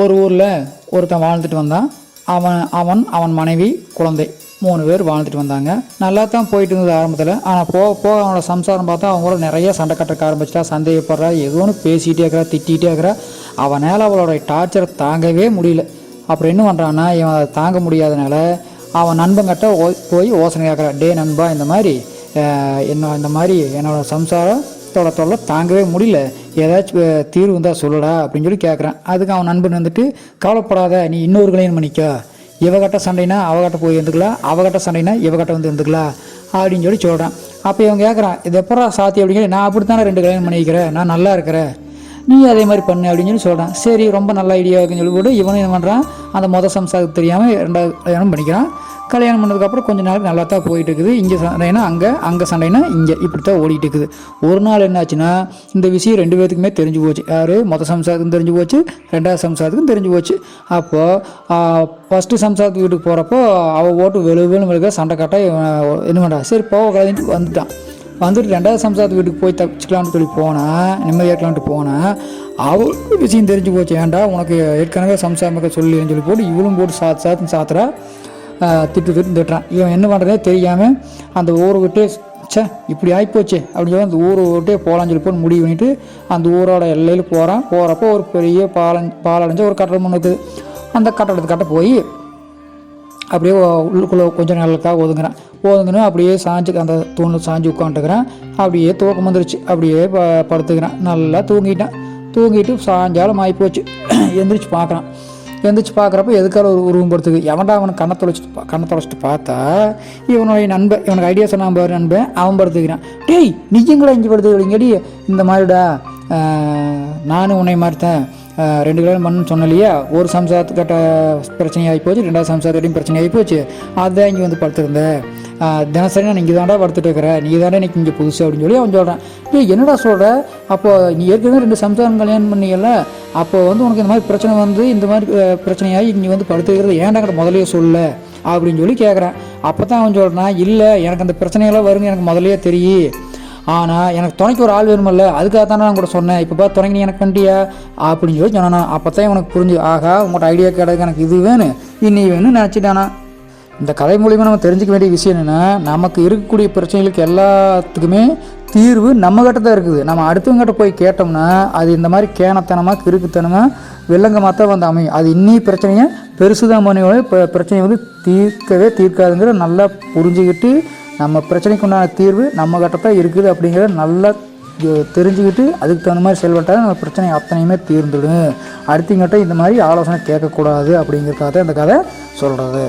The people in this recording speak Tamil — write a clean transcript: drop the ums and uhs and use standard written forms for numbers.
ஒரு ஊரில் ஒருத்தன் வாழ்ந்துட்டு வந்தான். அவன் மனைவி குழந்தை 3 பேர் வாழ்ந்துட்டு வந்தாங்க. நல்லா தான் போயிட்டு இருந்தது ஆரம்பத்தில். ஆனால் போக போக அவனோட சம்சாரம் பார்த்தா அவங்க கூட நிறைய சண்டை கட்டக்க ஆரம்பிச்சிட்டா. சந்தேகப்படுறா, ஏதோ ஒன்று பேசிகிட்டே இருக்கிறா, திட்டிகிட்டே இருக்கிறா. அவனால் அவளோட டார்ச்சரை தாங்கவே முடியல. அப்புறம் என்ன பண்ணுறான்னா, இவன் அதை தாங்க முடியாதனால அவன் நண்பங்கிட்ட போய் யோசனை கேட்குறான். டே நண்பா, இந்த மாதிரி என்னோட சம்சாரத்தோட தொல்லை தாங்கவே முடியல, ஏதாச்சும் தீர்வு இருந்தால் சொல்லடா அப்படின்னு சொல்லி கேட்குறான். அதுக்கு அவன் நண்பன் வந்துட்டு, கவலைப்படாத, நீ இன்னொரு கல்யாணம் பண்ணிக்கோ, இவகிட்ட சண்டைனா அவகிட்ட போய் இருந்துக்கலாம், அவகிட்ட சண்டைனா இவகிட்ட வந்து இருந்துக்கலாம் அப்படின்னு சொல்லி சொல்கிறான். அப்போ இவன் கேட்குறான், இது எப்படா சாத்தி அப்படின்னு. நான் அப்படித்தானே 2 கல்யாணம் பண்ணிக்கிறேன், நான் நல்லா இருக்கிறேன், நீ அதே மாதிரி பண்ணு அப்படின்னு சொல்லி சொல்கிறான். சரி, ரொம்ப நல்ல ஐடியா இருக்குன்னு சொல்லி போட்டு இவனும் என்ன பண்ணுறான், அந்த சம்சாரத்துக்கு தெரியாமல் 2வது கல்யாணம் பண்ணிக்கிறான். கல்யாணம் பண்ணதுக்கப்புறம் கொஞ்ச நாளுக்கு நல்லா தான் போயிட்டு இருக்குது. இங்கே சண்டைனா அங்கே சண்டைனா இங்கே, இப்படி தான் ஓடிட்டு இருக்குது. ஒரு நாள் என்னாச்சுன்னா, இந்த விஷயம் 2 பேத்துக்குமே தெரிஞ்சு போச்சு. யார் சம்சாரத்துக்கும் தெரிஞ்சு போச்சு, 2வது சம்சாரத்துக்கும் தெரிஞ்சு போச்சு. அப்போது ஃபஸ்ட்டு சம்சாரத்துக்கு வீட்டுக்கு போகிறப்போ அவள் ஓட்டு வெளுக்க சண்டை கட்ட என்ன பண்ணுறா, சரி போக கலந்துட்டு வந்துட்டு 2வது சம்சாரத்து வீட்டுக்கு போய் தப்பிச்சுக்கலான்னு சொல்லி போனால், நிம்மதியாக்கலான்ட்டு போனால், அவளுக்கு விஷயம் தெரிஞ்சு போச்சு. ஏன்டா உனக்கு ஏற்கனவே சம்சாரமாக சொல்லின்னு சொல்லி போட்டு இவளும் போட்டு சாத்துறா, திட்டுறான். இவன் என்ன பண்ணுறதே தெரியாமல் அந்த ஊரை விட்டு, இப்படி ஆகிப்போச்சு அப்படின்னு சொல்லி அந்த ஊரை விட்டே போகலான்னு சொல்லி போட்டு முடிவு பண்ணிட்டு அந்த ஊரோட எல்லையில் போகிறப்போ ஒரு பெரிய பாலடைஞ்ச ஒரு கட்டடம் ஒன்று இருக்குது. அந்த கட்டடத்துக்கிட்ட போய் அப்படியே உள்ளுக்குள்ளே கொஞ்சம் நாளுக்காக ஒதுங்கணும். அப்படியே அந்த தூணில் சாஞ்சு உட்காந்துக்கிறேன். அப்படியே தூக்கம் வந்துருச்சு. அப்படியே படுத்துக்கிறேன். நல்லா தூங்கிட்டு சாயங்காலம் ஆகிப்போச்சு. எந்திரிச்சு பார்க்குறப்ப எதுக்காக ஒரு உருவம் படுத்துக்கு. எவன்டா அவனுக்கு கண்ணை தொலைச்சிட்டு பார்த்தா இவனுடைய நண்பன், இவனுக்கு ஐடியா சொன்னான் பாரு நண்பன், அவன் படுத்துக்கிறான். டேய், நீங்களா இங்கே படுத்துக்கிறீங்கடி, இந்த மாதிரிடா நானும் உன்னை மாதிரி தான் 2 கல்யாணம் பண்ணு சொன்னலையா, ஒரு சம்சாரத்துக்கிட்ட பிரச்சனை ஆகி போச்சு, 2வது சம்சாரத்துக்கிட்டையும் பிரச்சனை ஆகி போச்சு, அதுதான் இங்கே வந்து படுத்துருந்தேன். தினசரி நான் இங்கே தாண்டா படுத்துட்டு இருக்கிறேன், நீ தாண்டா இன்னைக்கு இங்கே புதுசு அப்படின்னு சொல்லி அவன் சொல்கிறான். என்னடா சொல்கிற, அப்போ நீ ஏற்கனவே 2 சம்சாரம் கல்யாணம் பண்ணியல, அப்போ உனக்கு இந்த மாதிரி பிரச்சனை இந்த மாதிரி பிரச்சனையாகி இங்கே வந்து படுத்துக்கிறது ஏன்டா கிட்ட முதலையே சொல்ல அப்படின்னு சொல்லி கேட்குறேன். அப்போ தான் அவன் சொல்கிறான், இல்லை எனக்கு அந்த பிரச்சனையெல்லாம் வருங்க எனக்கு முதலையே தெரியும், ஆனால் எனக்கு துணைக்கு ஒரு ஆள் வேணுமில்ல, அதுக்காக தானே நான் கூட சொன்னேன், இப்போ பார்த்து துணைக்கு நீ எனக்கு பண்ணிட்டியா அப்படின்னு சொல்லி சொன்னானா. அப்போ தான் உனக்கு புரிஞ்சு, ஆகா உங்கள்கிட்ட ஐடியா கிடையாது, எனக்கு இது வேணும் இன்னி வேணும்னு நினச்சிட்டானா. இந்த கதை மூலிமா நம்ம தெரிஞ்சுக்க வேண்டிய விஷயம் என்னென்னா, நமக்கு இருக்கக்கூடிய பிரச்சனைகளுக்கு எல்லாத்துக்குமே தீர்வு நம்மகிட்ட தான் இருக்குது. நம்ம அடுத்தவங்ககிட்ட போய் கேட்டோம்னா அது இந்த மாதிரி கேனத்தனமாக கிறுக்குத்தனமாக வில்லங்கமாக தான் வந்து அமையும். அது இன்னி பிரச்சனையை பெருசு தான் பண்ணியோட பிரச்சனையை வந்து தீர்க்காதுங்கிற நல்லா புரிஞ்சுக்கிட்டு, நம்ம பிரச்சனைக்கு உண்டான தீர்வு நம்மகிட்ட தான் இருக்குது அப்படிங்கிறத நல்லா தெரிஞ்சுக்கிட்டு அதுக்கு தகுந்த மாதிரி செயல்பட்டால் நம்ம பிரச்சனை அத்தனையுமே தீர்ந்துடும். அடுத்தவங்ககிட்ட இந்த மாதிரி ஆலோசனை கேட்கக்கூடாது அப்படிங்கிறதுக்காக தான் இந்த கதை சொல்கிறது.